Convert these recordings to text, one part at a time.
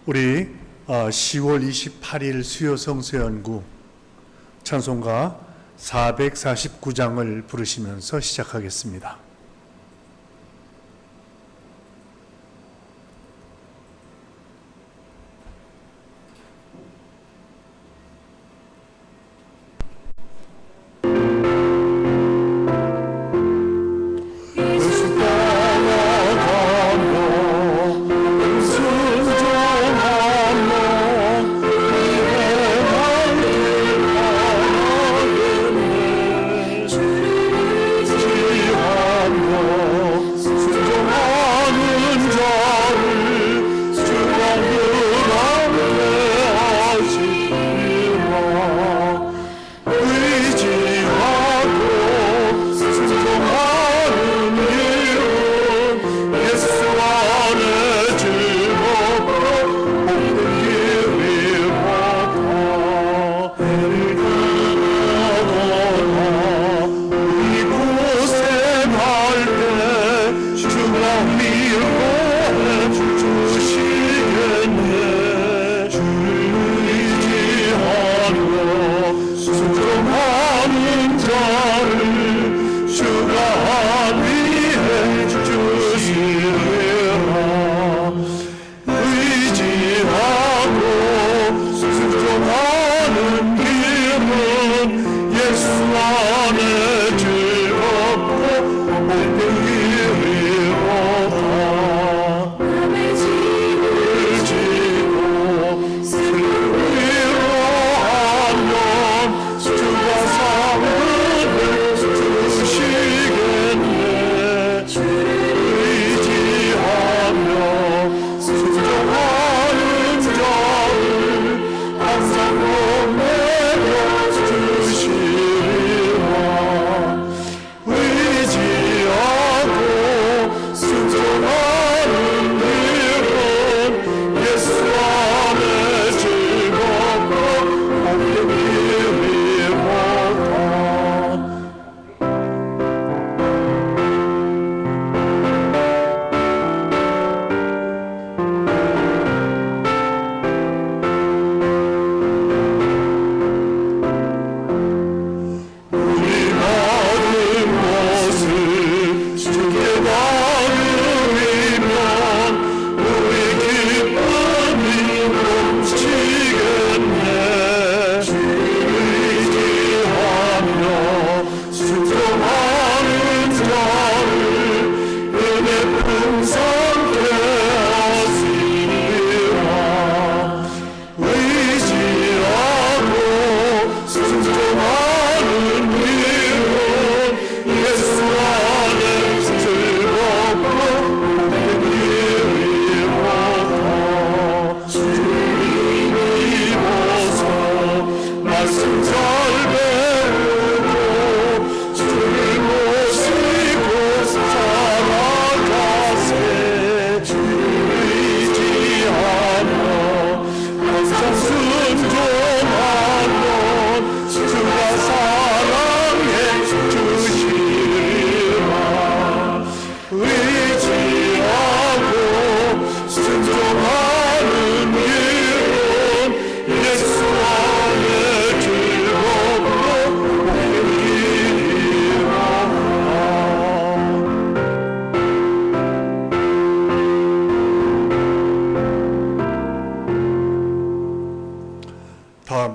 우리 10월 28일 수요 성서 연구 찬송가 449장을 부르시면서 시작하겠습니다.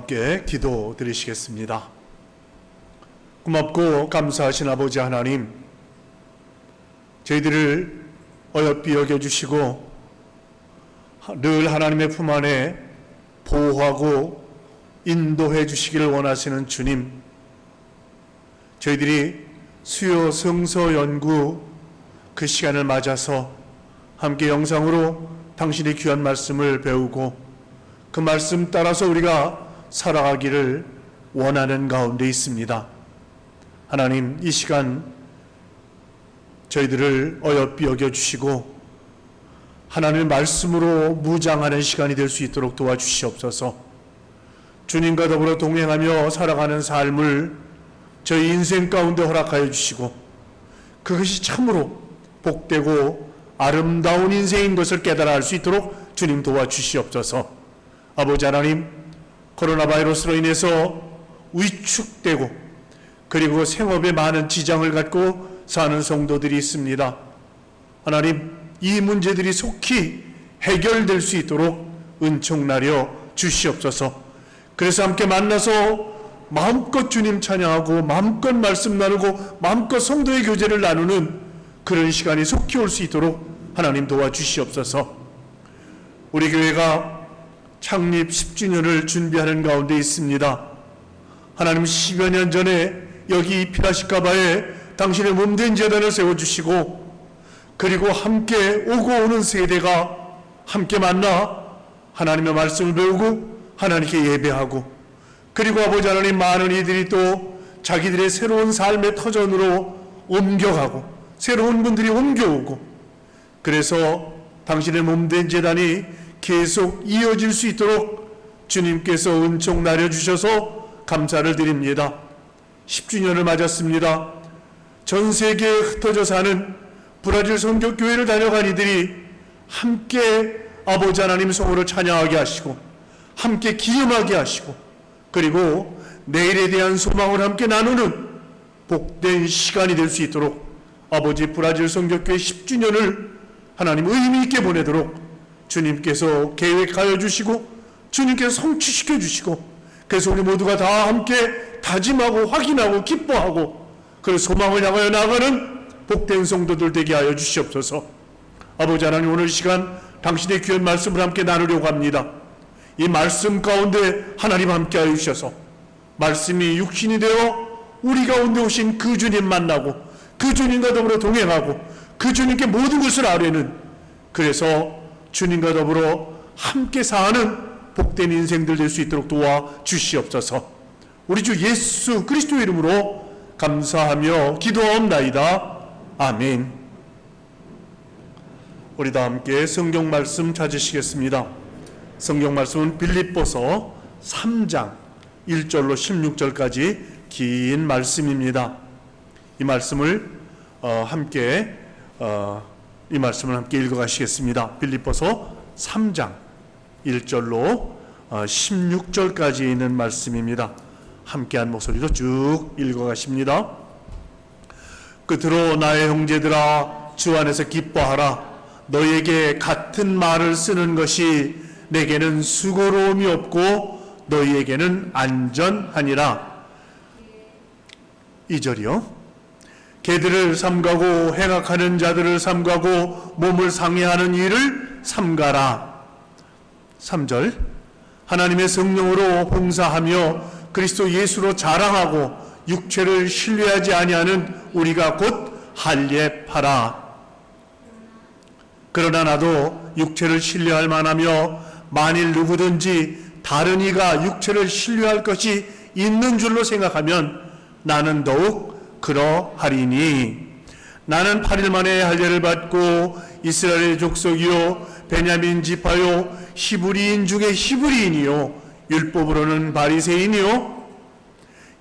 함께 기도 드리시겠습니다. 고맙고 감사하신 아버지 하나님, 저희들을 어여삐 여겨주시고 늘 하나님의 품 안에 보호하고 인도해 주시기를 원하시는 주님, 저희들이 수요 성서 연구 그 시간을 맞아서 함께 영상으로 당신의 귀한 말씀을 배우고 그 말씀 따라서 우리가 살아가기를 원하는 가운데 있습니다. 하나님, 이 시간 저희들을 어여삐 여겨주시고 하나님의 말씀으로 무장하는 시간이 될 수 있도록 도와주시옵소서. 주님과 더불어 동행하며 살아가는 삶을 저희 인생 가운데 허락하여 주시고 그것이 참으로 복되고 아름다운 인생인 것을 깨달아 알 수 있도록 주님 도와주시옵소서. 아버지 하나님, 코로나 바이러스로 인해서 위축되고 그리고 생업에 많은 지장을 갖고 사는 성도들이 있습니다. 하나님, 이 문제들이 속히 해결될 수 있도록 은총나려 주시옵소서. 그래서 함께 만나서 마음껏 주님 찬양하고 마음껏 말씀 나누고 마음껏 성도의 교제를 나누는 그런 시간이 속히 올 수 있도록 하나님 도와주시옵소서. 우리 교회가 창립 10주년을 준비하는 가운데 있습니다. 하나님, 10여 년 전에 여기 피라시카바에 당신의 몸된 제단을 세워주시고 그리고 함께 오고 오는 세대가 함께 만나 하나님의 말씀을 배우고 하나님께 예배하고 그리고 아버지 하나님, 많은 이들이 또 자기들의 새로운 삶의 터전으로 옮겨가고 새로운 분들이 옮겨오고 그래서 당신의 몸된 제단이 계속 이어질 수 있도록 주님께서 은총 나려주셔서 감사를 드립니다. 10주년을 맞았습니다. 전 세계에 흩어져 사는 브라질 선교교회를 다녀간 이들이 함께 아버지 하나님 성으로 찬양하게 하시고 함께 기름하게 하시고 그리고 내일에 대한 소망을 함께 나누는 복된 시간이 될 수 있도록 아버지 브라질 선교교회 10주년을 하나님 의미 있게 보내도록 주님께서 계획하여 주시고 주님께서 성취시켜 주시고 그래서 우리 모두가 다 함께 다짐하고 확인하고 기뻐하고 그 소망을 향하여 나아가는 복된 성도들 되게 하여 주시옵소서. 아버지 하나님, 오늘 시간 당신의 귀한 말씀을 함께 나누려고 합니다. 이 말씀 가운데 하나님 함께 하여 주셔서 말씀이 육신이 되어 우리 가운데 오신 그 주님 만나고 그 주님과 더불어 동행하고 그 주님께 모든 것을 아뢰는, 그래서 주님과 더불어 함께 사는 복된 인생들 될 수 있도록 도와주시옵소서. 우리 주 예수 그리스도의 이름으로 감사하며 기도하옵나이다. 아멘. 우리 다 함께 성경 말씀 찾으시겠습니다. 성경 말씀은 빌립보서 3장 1절로 16절까지 긴 말씀입니다. 이 말씀을 함께 읽어가시겠습니다. 빌립보서 3장 1절로 16절까지 있는 말씀입니다. 함께한 목소리로 쭉 읽어가십니다. 끝으로 나의 형제들아, 주 안에서 기뻐하라. 너희에게 같은 말을 쓰는 것이 내게는 수고로움이 없고 너희에게는 안전하니라. 2절이요. 개들을 삼가고 행악하는 자들을 삼가고 몸을 상해하는 일을 삼가라. 3절. 하나님의 성령으로 봉사하며 그리스도 예수로 자랑하고 육체를 신뢰하지 아니하는 우리가 곧 할례하라. 그러나 나도 육체를 신뢰할 만하며 만일 누구든지 다른 이가 육체를 신뢰할 것이 있는 줄로 생각하면 나는 더욱 그러하리니, 나는 8일 만에 할례를 받고 이스라엘의 족속이요 베냐민 지파요 히브리인 중에 히브리인이요 율법으로는 바리새인이요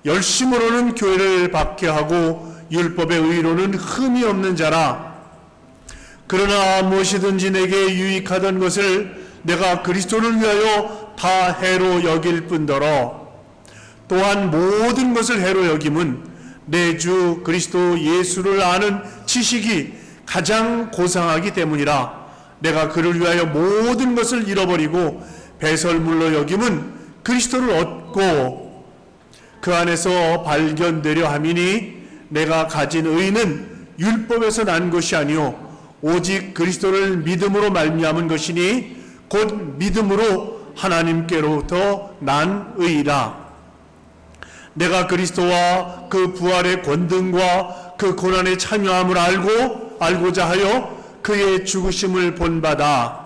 열심으로는 교회를 박해하고 율법의 의로는 흠이 없는 자라. 그러나 무엇이든지 내게 유익하던 것을 내가 그리스도를 위하여 다 해로 여길 뿐더러 또한 모든 것을 해로 여김은 내 주 그리스도 예수를 아는 지식이 가장 고상하기 때문이라. 내가 그를 위하여 모든 것을 잃어버리고 배설물로 여김은 그리스도를 얻고 그 안에서 발견되려 함이니, 내가 가진 의는 율법에서 난 것이 아니요 오직 그리스도를 믿음으로 말미암은 것이니 곧 믿음으로 하나님께로부터 난 의라. 내가 그리스도와 그 부활의 권능과 그 고난에 참여함을 알고자 하여 그의 죽으심을 본받아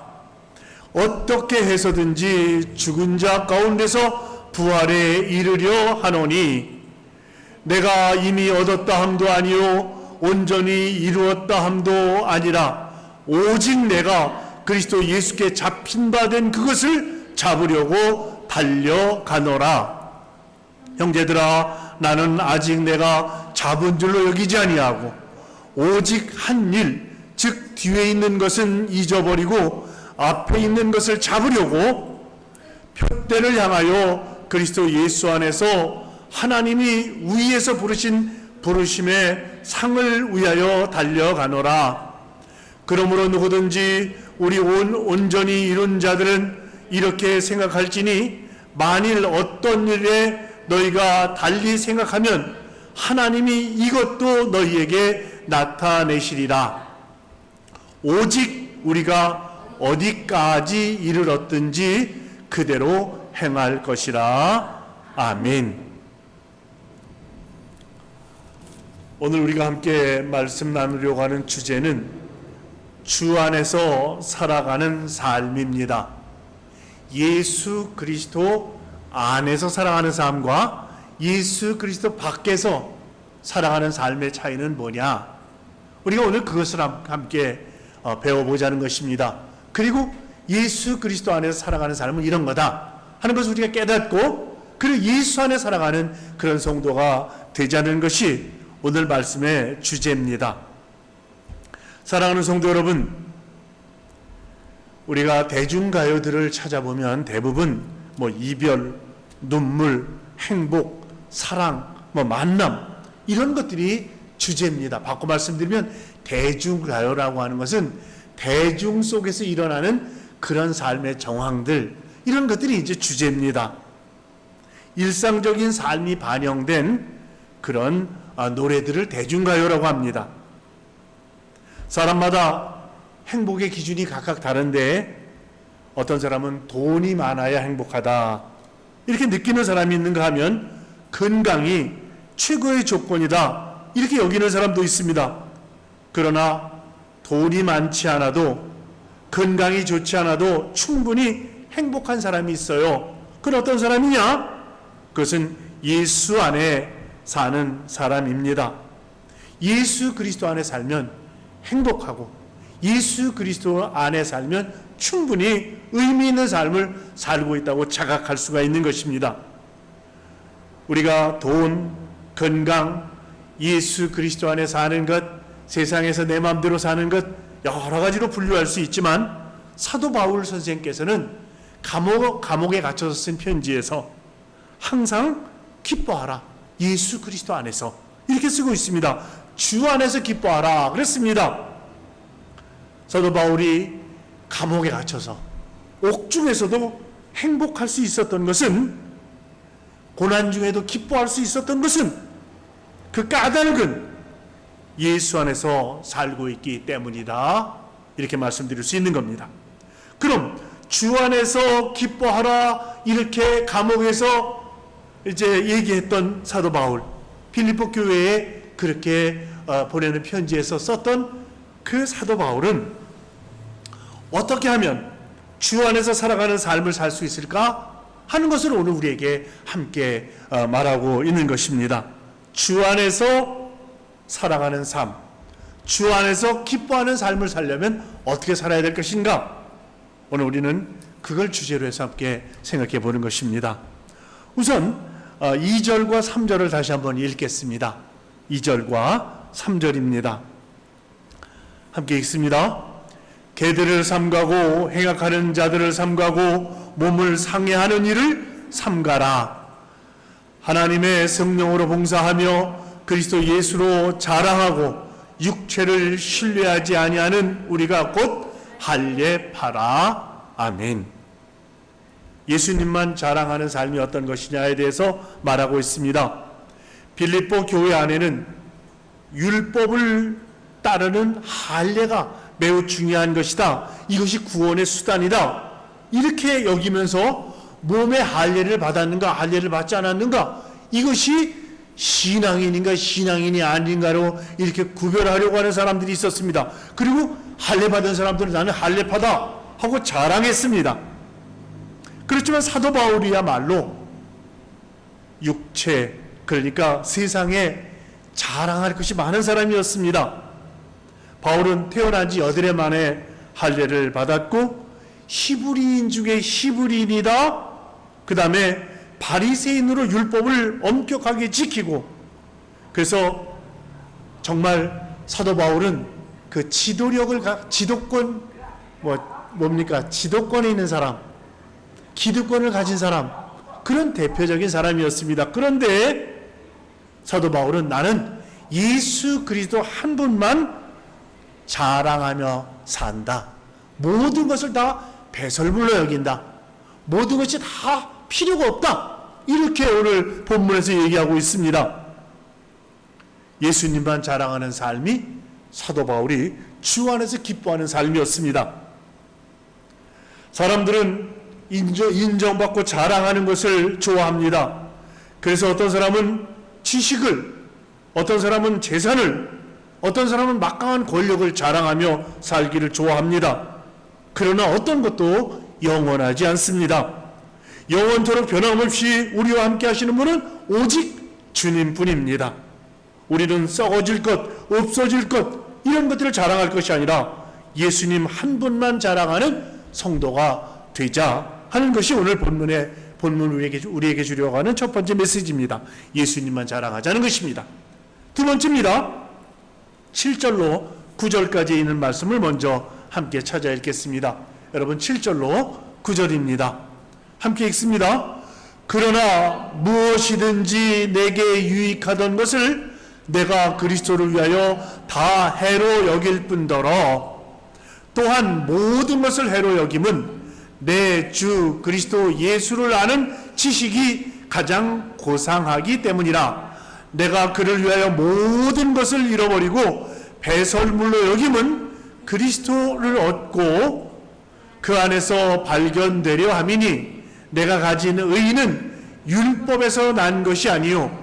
어떻게 해서든지 죽은 자 가운데서 부활에 이르려 하노니, 내가 이미 얻었다 함도 아니요 온전히 이루었다 함도 아니라 오직 내가 그리스도 예수께 잡힌 바 된 그것을 잡으려고 달려가노라. 형제들아, 나는 아직 내가 잡은 줄로 여기지 아니하고 오직 한 일, 즉 뒤에 있는 것은 잊어버리고 앞에 있는 것을 잡으려고 표대를 향하여 그리스도 예수 안에서 하나님이 위에서 부르신 부르심의 상을 위하여 달려가노라. 그러므로 누구든지 우리 온전히 이룬 자들은 이렇게 생각할지니 만일 어떤 일에 너희가 달리 생각하면 하나님이 이것도 너희에게 나타내시리라. 오직 우리가 어디까지 이르렀든지 그대로 행할 것이라. 아멘. 오늘 우리가 함께 말씀 나누려고 하는 주제는 주 안에서 살아가는 삶입니다. 예수 그리스도 안에서 살아가는 삶과 예수 그리스도 밖에서 살아가는 삶의 차이는 뭐냐? 우리가 오늘 그것을 함께 배워보자는 것입니다. 그리고 예수 그리스도 안에서 살아가는 삶은 이런 거다 하는 것을 우리가 깨닫고, 그리고 예수 안에 살아가는 그런 성도가 되자는 것이 오늘 말씀의 주제입니다. 사랑하는 성도 여러분, 우리가 대중가요들을 찾아보면 대부분 이별, 눈물, 행복, 사랑, 만남 이런 것들이 주제입니다. 바꿔 말씀드리면 대중가요라고 하는 것은 대중 속에서 일어나는 그런 삶의 정황들, 이런 것들이 이제 주제입니다. 일상적인 삶이 반영된 그런 노래들을 대중가요라고 합니다. 사람마다 행복의 기준이 각각 다른데 어떤 사람은 돈이 많아야 행복하다 이렇게 느끼는 사람이 있는가 하면 건강이 최고의 조건이다 이렇게 여기는 사람도 있습니다. 그러나 돈이 많지 않아도 건강이 좋지 않아도 충분히 행복한 사람이 있어요. 그건 어떤 사람이냐? 그것은 예수 안에 사는 사람입니다. 예수 그리스도 안에 살면 행복하고 예수 그리스도 안에 살면 충분히 의미 있는 삶을 살고 있다고 자각할 수가 있는 것입니다. 우리가 돈, 건강, 예수 그리스도 안에 사는 것, 세상에서 내 마음대로 사는 것 여러 가지로 분류할 수 있지만 사도 바울 선생께서는 감옥에 갇혀서 쓴 편지에서 항상 기뻐하라. 예수 그리스도 안에서 이렇게 쓰고 있습니다. 주 안에서 기뻐하라 그랬습니다. 사도 바울이 감옥에 갇혀서 옥중에서도 행복할 수 있었던 것은, 고난 중에도 기뻐할 수 있었던 것은 그 까닭은 예수 안에서 살고 있기 때문이다 이렇게 말씀드릴 수 있는 겁니다. 그럼 주 안에서 기뻐하라 이렇게 감옥에서 이제 얘기했던 사도 바울, 빌립보 교회에 그렇게 보내는 편지에서 썼던 그 사도 바울은 어떻게 하면 주 안에서 살아가는 삶을 살 수 있을까 하는 것을 오늘 우리에게 함께 말하고 있는 것입니다. 주 안에서 살아가는 삶, 주 안에서 기뻐하는 삶을 살려면 어떻게 살아야 될 것인가? 오늘 우리는 그걸 주제로 해서 함께 생각해 보는 것입니다. 우선 2절과 3절을 다시 한번 읽겠습니다. 2절과 3절입니다. 함께 읽습니다. 개들을 삼가고 행악하는 자들을 삼가고 몸을 상해하는 일을 삼가라. 하나님의 성령으로 봉사하며 그리스도 예수로 자랑하고 육체를 신뢰하지 아니하는 우리가 곧 할례파라. 아멘. 예수님만 자랑하는 삶이 어떤 것이냐에 대해서 말하고 있습니다. 빌립보 교회 안에는 율법을 따르는 할례가 매우 중요한 것이다. 이것이 구원의 수단이다. 이렇게 여기면서 몸의 할례를 받았는가 할례를 받지 않았는가, 이것이 신앙인인가 신앙인이 아닌가로 이렇게 구별하려고 하는 사람들이 있었습니다. 그리고 할례 받은 사람들은 나는 할례파다 하고 자랑했습니다. 그렇지만 사도 바울이야말로 육체, 그러니까 세상에 자랑할 것이 많은 사람이었습니다. 바울은 태어난 지 여드레 만에 할례를 받았고 히브리인 중에 히브리인이다. 그 다음에 바리새인으로 율법을 엄격하게 지키고, 그래서 정말 사도 바울은 그 지도력을 지도권 뭡니까? 지도권에 있는 사람, 기득권을 가진 사람, 그런 대표적인 사람이었습니다. 그런데 사도 바울은 나는 예수 그리스도 한 분만 자랑하며 산다. 모든 것을 다 배설물로 여긴다. 모든 것이 다 필요가 없다. 이렇게 오늘 본문에서 얘기하고 있습니다. 예수님만 자랑하는 삶이 사도 바울이 주 안에서 기뻐하는 삶이었습니다. 사람들은 인정받고 자랑하는 것을 좋아합니다. 그래서 어떤 사람은 지식을, 어떤 사람은 재산을, 어떤 사람은 막강한 권력을 자랑하며 살기를 좋아합니다. 그러나 어떤 것도 영원하지 않습니다. 영원토록 변함없이 우리와 함께 하시는 분은 오직 주님뿐입니다. 우리는 썩어질 것, 없어질 것, 이런 것들을 자랑할 것이 아니라 예수님 한 분만 자랑하는 성도가 되자 하는 것이 오늘 본문 우리에게 주려고 하는 첫 번째 메시지입니다. 예수님만 자랑하자는 것입니다. 두 번째입니다. 7절로 9절까지 있는 말씀을 먼저 함께 찾아 읽겠습니다. 여러분 7절로 9절입니다. 함께 읽습니다. 그러나 무엇이든지 내게 유익하던 것을 내가 그리스도를 위하여 다 해로 여길 뿐더러 또한 모든 것을 해로 여김은 내 주 그리스도 예수를 아는 지식이 가장 고상하기 때문이라. 내가 그를 위하여 모든 것을 잃어버리고 배설물로 여김은 그리스도를 얻고 그 안에서 발견되려 함이니 내가 가진 의는 율법에서 난 것이 아니요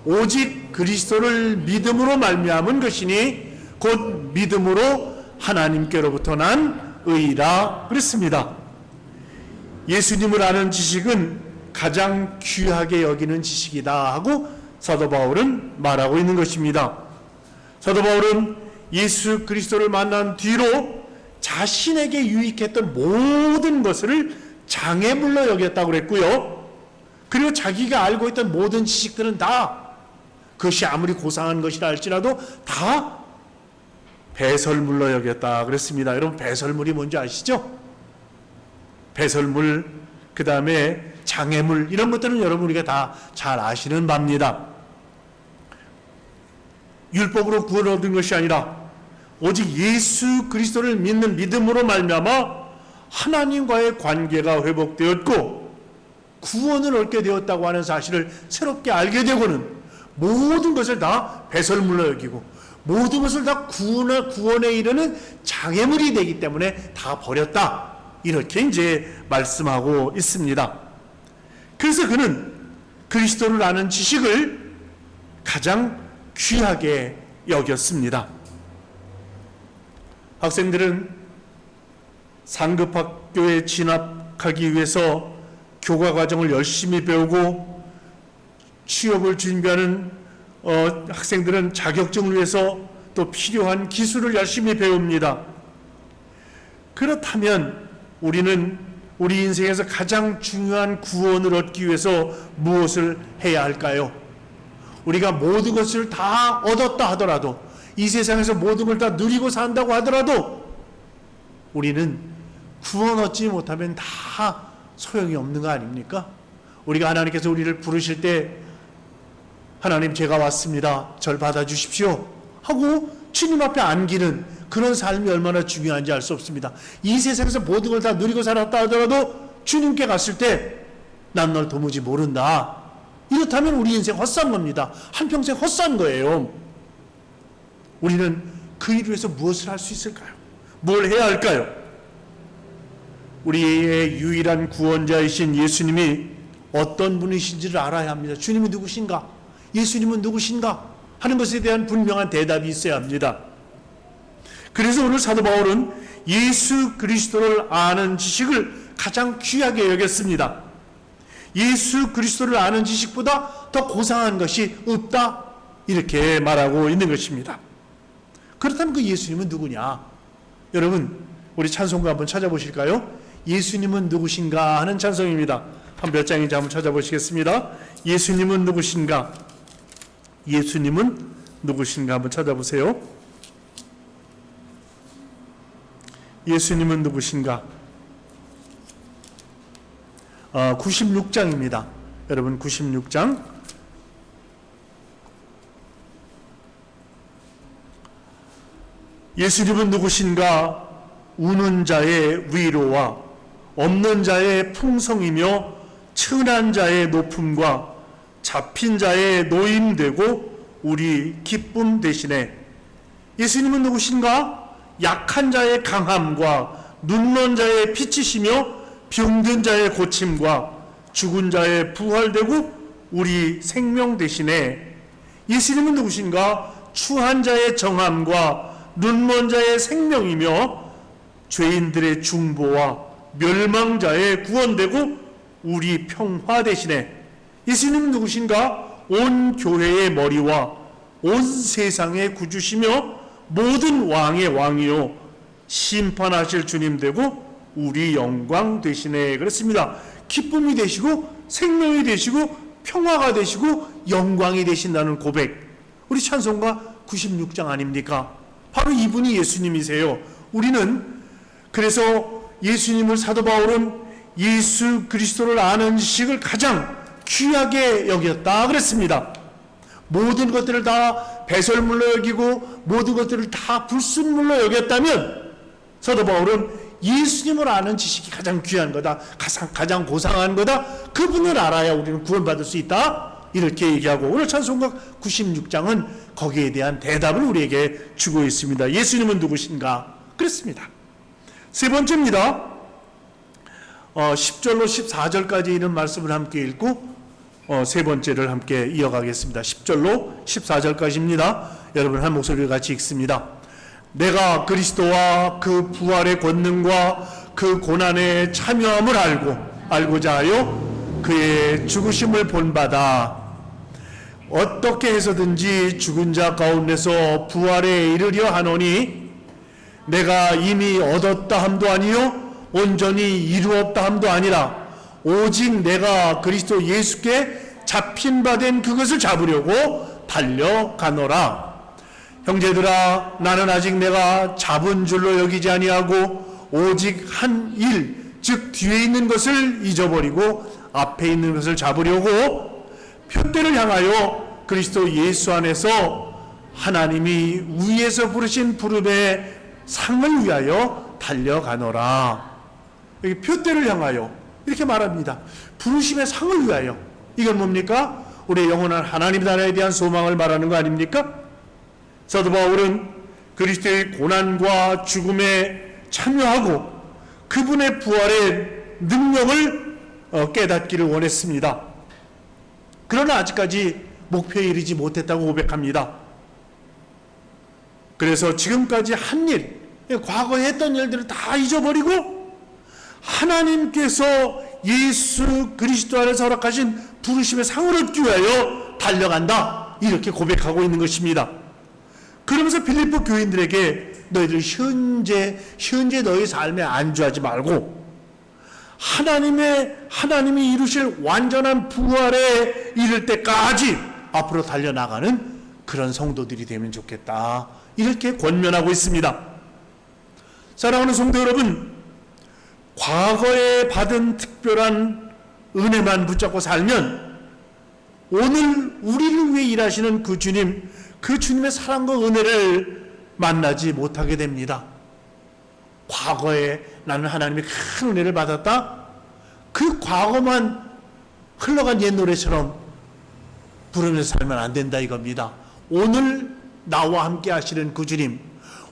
오직 그리스도를 믿음으로 말미암은 것이니 곧 믿음으로 하나님께로부터 난 의라 그랬습니다. 예수님을 아는 지식은 가장 귀하게 여기는 지식이다 하고 사도 바울은 말하고 있는 것입니다. 사도 바울은 예수 그리스도를 만난 뒤로 자신에게 유익했던 모든 것을 장애물로 여겼다고 그랬고요. 그리고 자기가 알고 있던 모든 지식들은 다 그것이 아무리 고상한 것이라 할지라도 다 배설물로 여겼다 그랬습니다. 여러분 배설물이 뭔지 아시죠? 배설물, 그 다음에 장애물, 이런 것들은 여러분 우리가 다 잘 아시는 바입니다. 율법으로 구원 얻은 것이 아니라 오직 예수 그리스도를 믿는 믿음으로 말미암아 하나님과의 관계가 회복되었고 구원을 얻게 되었다고 하는 사실을 새롭게 알게 되고는 모든 것을 다 배설물로 여기고 모든 것을 다 구원에 이르는 장애물이 되기 때문에 다 버렸다. 이렇게 이제 말씀하고 있습니다. 그래서 그는 그리스도를 아는 지식을 가장 귀하게 여겼습니다. 학생들은 상급학교에 진학하기 위해서 교과 과정을 열심히 배우고 취업을 준비하는 학생들은 자격증을 위해서 또 필요한 기술을 열심히 배웁니다. 그렇다면 우리는 우리 인생에서 가장 중요한 구원을 얻기 위해서 무엇을 해야 할까요? 우리가 모든 것을 다 얻었다 하더라도 이 세상에서 모든 걸 다 누리고 산다고 하더라도 우리는 구원 얻지 못하면 다 소용이 없는 거 아닙니까? 우리가 하나님께서 우리를 부르실 때 하나님 제가 왔습니다. 절 받아주십시오 하고 주님 앞에 안기는 그런 삶이 얼마나 중요한지 알 수 없습니다. 이 세상에서 모든 걸 다 누리고 살았다 하더라도 주님께 갔을 때 난 널 도무지 모른다. 이렇다면 우리 인생 헛산 겁니다. 한평생 헛산 거예요. 우리는 그 일을 위해서 무엇을 할 수 있을까요? 뭘 해야 할까요? 우리의 유일한 구원자이신 예수님이 어떤 분이신지를 알아야 합니다. 주님이 누구신가? 예수님은 누구신가? 하는 것에 대한 분명한 대답이 있어야 합니다. 그래서 오늘 사도 바울은 예수 그리스도를 아는 지식을 가장 귀하게 여겼습니다. 예수 그리스도를 아는 지식보다 더 고상한 것이 없다. 이렇게 말하고 있는 것입니다. 그렇다면 그 예수님은 누구냐? 여러분 우리 찬송가 한번 찾아보실까요? 예수님은 누구신가 하는 찬송입니다. 한 몇 장인지 한번 찾아보시겠습니다. 예수님은 누구신가? 예수님은 누구신가 한번 찾아보세요. 예수님은 누구신가? 96장입니다. 여러분 96장 예수님은 누구신가? 우는 자의 위로와 없는 자의 풍성이며 천한 자의 높음과 잡힌 자의 노임되고 우리 기쁨 대신에. 예수님은 누구신가? 약한 자의 강함과 눈먼 자의 빛이시며 병든 자의 고침과 죽은 자의 부활되고 우리 생명 대신에. 예수님은 누구신가? 추한 자의 정함과 눈먼 자의 생명이며 죄인들의 중보와 멸망자의 구원되고 우리 평화 대신에. 예수님은 누구신가? 온 교회의 머리와 온 세상의 구주시며 모든 왕의 왕이요 심판하실 주님 되고 우리 영광 되시네. 그렇습니다. 기쁨이 되시고 생명이 되시고 평화가 되시고 영광이 되신다는 고백, 우리 찬송가 96장 아닙니까? 바로 이분이 예수님이세요. 우리는 그래서 예수님을, 사도 바울은 예수 그리스도를 아는 지식을 가장 귀하게 여겼다 그랬습니다. 모든 것들을 다 배설물로 여기고 모든 것들을 다 불순물로 여겼다면 사도 바울은 예수님을 아는 지식이 가장 귀한 거다, 가장 고상한 거다, 그분을 알아야 우리는 구원받을 수 있다, 이렇게 얘기하고 오늘 찬송가 96장은 거기에 대한 대답을 우리에게 주고 있습니다. 예수님은 누구신가? 그렇습니다. 세 번째입니다. 10절로 14절까지 있는 말씀을 함께 읽고 세 번째를 함께 이어가겠습니다. 10절로 14절까지입니다. 여러분 한 목소리를 같이 읽습니다. 내가 그리스도와 그 부활의 권능과 그 고난의 참여함을 알고자 하여 그의 죽으심을 본받아 어떻게 해서든지 죽은 자 가운데서 부활에 이르려 하노니 내가 이미 얻었다 함도 아니요 온전히 이루었다 함도 아니라 오직 내가 그리스도 예수께 잡힌 바 된 그것을 잡으려고 달려가노라. 형제들아, 나는 아직 내가 잡은 줄로 여기지 아니하고 오직 한 일, 즉 뒤에 있는 것을 잊어버리고 앞에 있는 것을 잡으려고 표대를 향하여 그리스도 예수 안에서 하나님이 위에서 부르신 부름의 상을 위하여 달려가노라. 여기 표대를 향하여 이렇게 말합니다. 부르심의 상을 위하여. 이건 뭡니까? 우리의 영원한 하나님 나라에 대한 소망을 말하는 거 아닙니까? 사도 바울은 그리스도의 고난과 죽음에 참여하고 그분의 부활의 능력을 깨닫기를 원했습니다. 그러나 아직까지 목표에 이르지 못했다고 고백합니다. 그래서 지금까지 한 일, 과거에 했던 일들을 다 잊어버리고 하나님께서 예수 그리스도 안에서 허락하신 부르심의 상을 얻기 위하여 달려간다, 이렇게 고백하고 있는 것입니다. 그러면서 빌립보 교인들에게 너희들 현재 너희 삶에 안주하지 말고 하나님이 이루실 완전한 부활에 이를 때까지 앞으로 달려나가는 그런 성도들이 되면 좋겠다, 이렇게 권면하고 있습니다. 사랑하는 성도 여러분, 과거에 받은 특별한 은혜만 붙잡고 살면 오늘 우리를 위해 일하시는 그 주님의 사랑과 은혜를 만나지 못하게 됩니다. 과거에 나는 하나님의 큰 은혜를 받았다, 그 과거만 흘러간 옛 노래처럼 부르면서 살면 안 된다 이겁니다. 오늘 나와 함께 하시는 그 주님,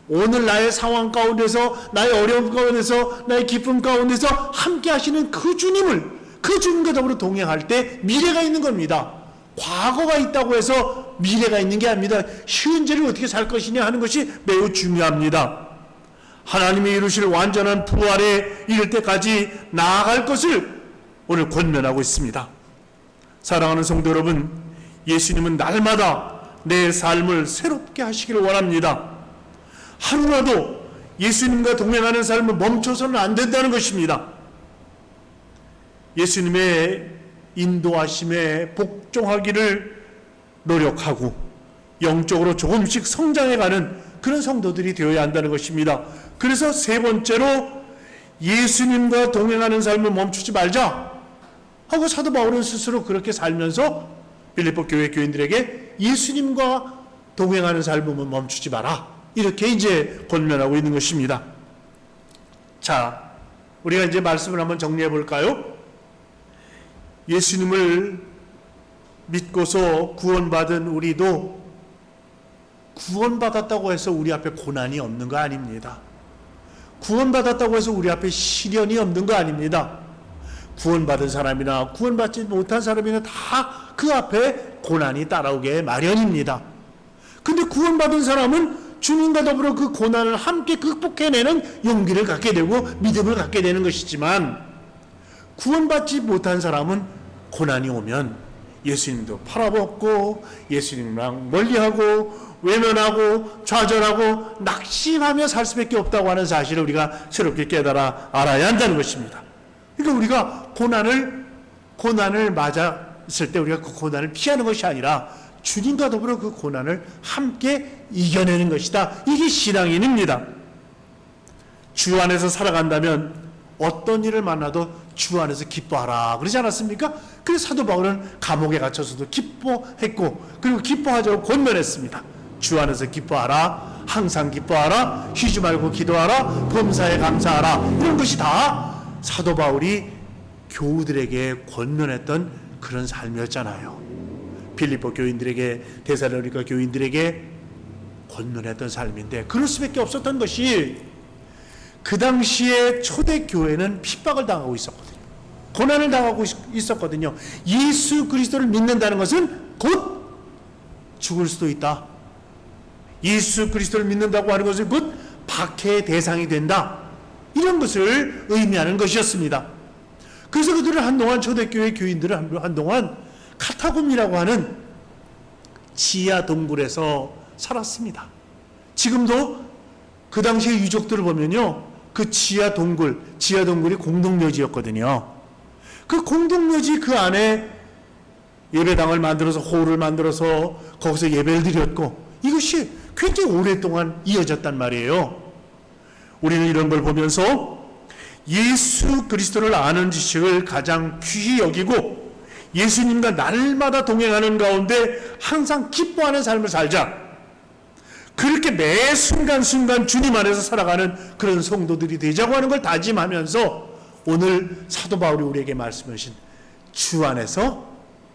오늘 나의 상황 가운데서, 나의 어려움 가운데서, 나의 기쁨 가운데서 함께 하시는 그 주님과 더불어 동행할 때 미래가 있는 겁니다. 과거가 있다고 해서 미래가 있는 게 아닙니다. 현재를 어떻게 살 것이냐 하는 것이 매우 중요합니다. 하나님이 이루실 완전한 부활에 이를 때까지 나아갈 것을 오늘 권면하고 있습니다. 사랑하는 성도 여러분, 예수님은 날마다 내 삶을 새롭게 하시기를 원합니다. 하루라도 예수님과 동행하는 삶을 멈춰서는 안 된다는 것입니다. 예수님의 인도하심에 복종하기를 노력하고 영적으로 조금씩 성장해가는 그런 성도들이 되어야 한다는 것입니다. 그래서 세 번째로 예수님과 동행하는 삶을 멈추지 말자, 하고 사도 바울은 스스로 그렇게 살면서 빌립보 교회 교인들에게 예수님과 동행하는 삶은 멈추지 마라, 이렇게 이제 권면하고 있는 것입니다. 자, 우리가 이제 말씀을 한번 정리해 볼까요? 예수님을 믿고서 구원받은 우리도 구원받았다고 해서 우리 앞에 고난이 없는 거 아닙니다. 구원받았다고 해서 우리 앞에 시련이 없는 거 아닙니다. 구원받은 사람이나 구원받지 못한 사람이나 다 그 앞에 고난이 따라오게 마련입니다. 근데 구원받은 사람은 주님과 더불어 그 고난을 함께 극복해내는 용기를 갖게 되고 믿음을 갖게 되는 것이지만, 구원받지 못한 사람은 고난이 오면 예수님도 팔아먹고 예수님랑 멀리하고 외면하고 좌절하고 낙심하며 살 수밖에 없다고 하는 사실을 우리가 새롭게 깨달아 알아야 한다는 것입니다. 그러니까 우리가 고난을 맞았을 때 우리가 그 고난을 피하는 것이 아니라 주님과 더불어 그 고난을 함께 이겨내는 것이다. 이게 신앙인입니다. 주 안에서 살아간다면 어떤 일을 만나도 주 안에서 기뻐하라 그러지 않았습니까? 그래서 사도 바울은 감옥에 갇혀서도 기뻐했고, 그리고 기뻐하자고 권면했습니다. 주 안에서 기뻐하라, 항상 기뻐하라, 쉬지 말고 기도하라, 범사에 감사하라. 이런 것이 다 사도 바울이 교우들에게 권면했던 그런 삶이었잖아요. 빌립보 교인들에게, 데살로니가 교인들에게 권면했던 삶인데, 그럴 수밖에 없었던 것이 그 당시에 초대교회는 핍박을 당하고 있었거든요. 고난을 당하고 있었거든요. 예수 그리스도를 믿는다는 것은 곧 죽을 수도 있다. 예수 그리스도를 믿는다고 하는 것은 곧 박해의 대상이 된다. 이런 것을 의미하는 것이었습니다. 그래서 그들은 한동안, 초대교회 교인들은 한동안 카타콤이라고 하는 지하 동굴에서 살았습니다. 지금도 그 당시의 유적들을 보면요, 그 지하 동굴이 공동묘지였거든요. 그 공동묘지 그 안에 예배당을 만들어서, 홀을 만들어서 거기서 예배를 드렸고, 이것이 굉장히 오랫동안 이어졌단 말이에요. 우리는 이런 걸 보면서 예수 그리스도를 아는 지식을 가장 귀히 여기고 예수님과 날마다 동행하는 가운데 항상 기뻐하는 삶을 살자, 그렇게 매 순간순간 주님 안에서 살아가는 그런 성도들이 되자고 하는 걸 다짐하면서 오늘 사도 바울이 우리에게 말씀하신 주 안에서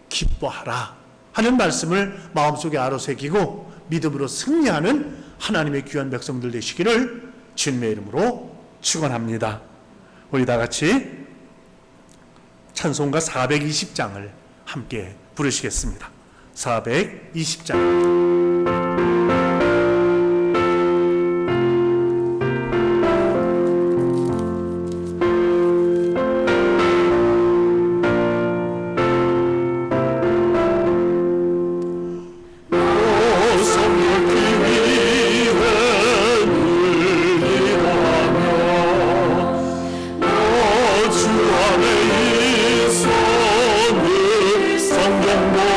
기뻐하라 하는 말씀을 마음속에 아로새기고 믿음으로 승리하는 하나님의 귀한 백성들 되시기를 주님의 이름으로 축원합니다. 우리 다 같이 찬송가 420장을 함께 부르시겠습니다. 420장. 성경 보고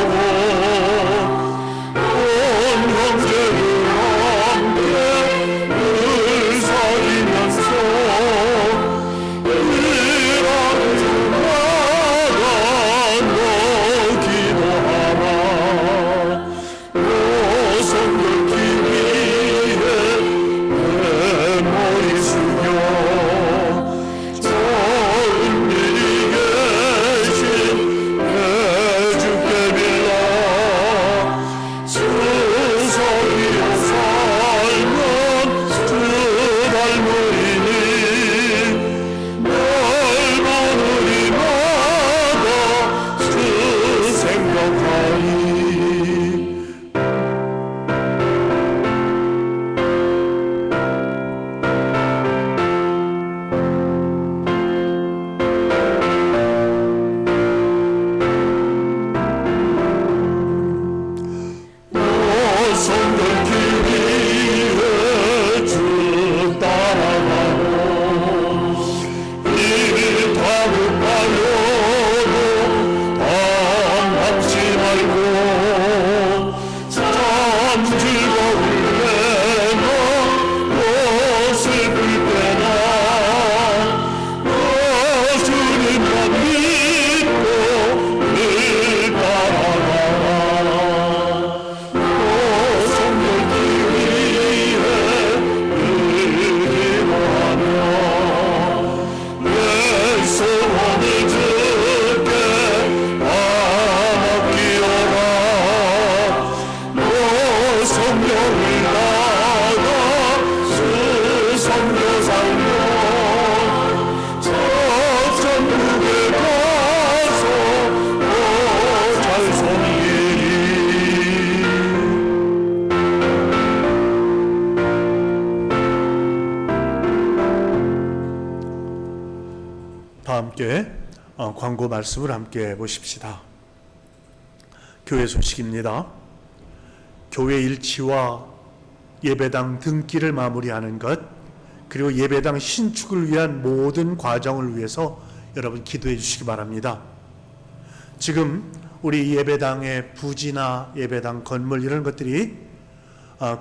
광고 말씀을 함께 보십시다. 교회 소식입니다. 교회 일치와 예배당 등기를 마무리하는 것, 그리고 예배당 신축을 위한 모든 과정을 위해서 여러분 기도해 주시기 바랍니다. 지금 우리 예배당의 부지나 예배당 건물 이런 것들이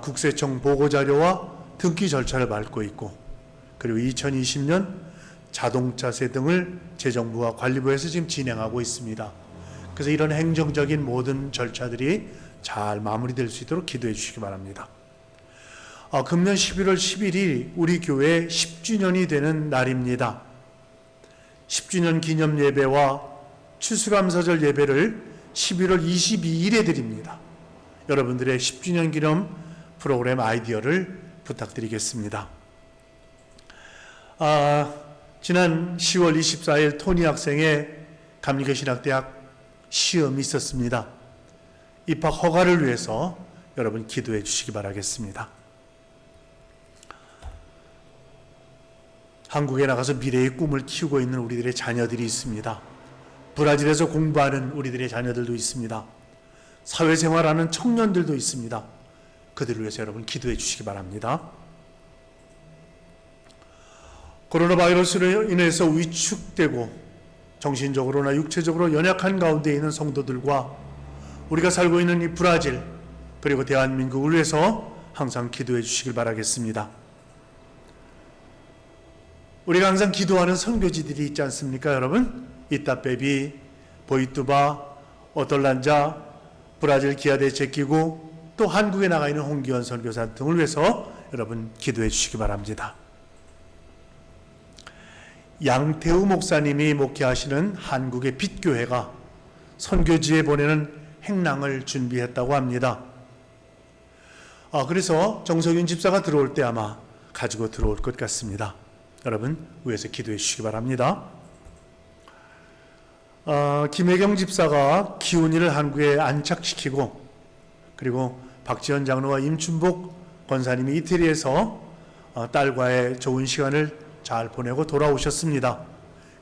국세청 보고자료와 등기 절차를 밟고 있고, 그리고 2020년 자동차세 등을 재정부와 관리부에서 지금 진행하고 있습니다. 그래서 이런 행정적인 모든 절차들이 잘 마무리될 수 있도록 기도해 주시기 바랍니다. 금년 11월 11일 우리 교회 10주년이 되는 날입니다. 10주년 기념 예배와 추수감사절 예배를 11월 22일에 드립니다. 여러분들의 10주년 기념 프로그램 아이디어를 부탁드리겠습니다. 지난 10월 24일 토니 학생의 감리교신학대학 시험이 있었습니다. 입학 허가를 위해서 여러분 기도해 주시기 바라겠습니다. 한국에 나가서 미래의 꿈을 키우고 있는 우리들의 자녀들이 있습니다. 브라질에서 공부하는 우리들의 자녀들도 있습니다. 사회생활하는 청년들도 있습니다. 그들을 위해서 여러분 기도해 주시기 바랍니다. 코로나 바이러스로 인해서 위축되고 정신적으로나 육체적으로 연약한 가운데 있는 성도들과 우리가 살고 있는 이 브라질 그리고 대한민국을 위해서 항상 기도해 주시길 바라겠습니다. 우리가 항상 기도하는 선교지들이 있지 않습니까, 여러분? 이따빼비, 보이투바, 오톨란자, 브라질 기아대체기구, 또 한국에 나가 있는 홍기원 선교사 등을 위해서 여러분 기도해 주시기 바랍니다. 양태우 목사님이 목회하시는 한국의 빛교회가 선교지에 보내는 행랑을 준비했다고 합니다. 그래서 정석윤 집사가 들어올 때 아마 가지고 들어올 것 같습니다. 여러분 위에서 기도해 주시기 바랍니다. 김혜경 집사가 기훈이를 한국에 안착시키고, 그리고 박지현 장로와 임춘복 권사님이 이태리에서 딸과의 좋은 시간을 잘 보내고 돌아오셨습니다.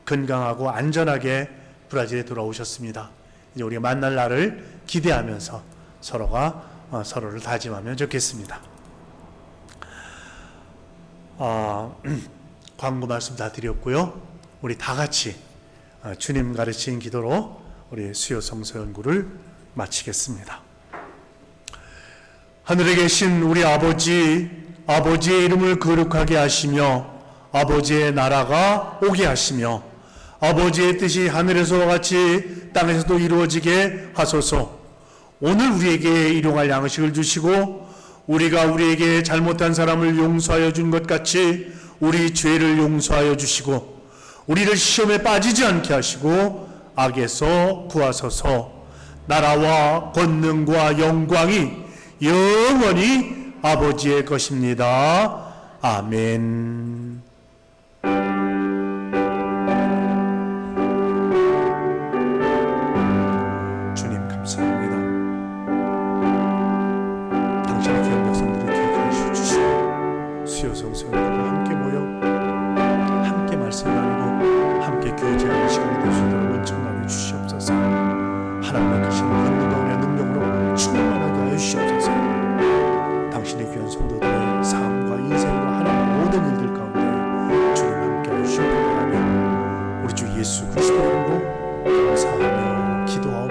건강하고 안전하게 브라질에 돌아오셨습니다. 이제 우리가 만날 날을 기대하면서 서로가 서로를 다짐하면 좋겠습니다. 광고 말씀 다 드렸고요. 우리 다 같이 주님 가르친 기도로 우리 수요 성서 연구를 마치겠습니다. 하늘에 계신 우리 아버지, 아버지의 이름을 거룩하게 하시며 아버지의 나라가 오게 하시며 아버지의 뜻이 하늘에서와 같이 땅에서도 이루어지게 하소서. 오늘 우리에게 일용할 양식을 주시고 우리가 우리에게 잘못한 사람을 용서하여 준 것 같이 우리 죄를 용서하여 주시고 우리를 시험에 빠지지 않게 하시고 악에서 구하소서. 나라와 권능과 영광이 영원히 아버지의 것입니다. 아멘. 주님 감사합니다. 당신의 귀한 백성들을 기억해 주시고 수요 성서를 함께 모여 함께 말씀 나누고 함께 교제하는 시간이 될 수 있도록 은총 나눠 주시옵소서. 하나님의 크신 권능과 은혜와 능력으로 충만하게 하여 주시옵소서. 당신의 귀한 성도들의 삶과 인생과 하나님의 모든 일들 가운데 주님 함께 하여 주시옵고 바라며 우리 주 예수 그리스도의 이름으로 감사하며 기도하옵소서.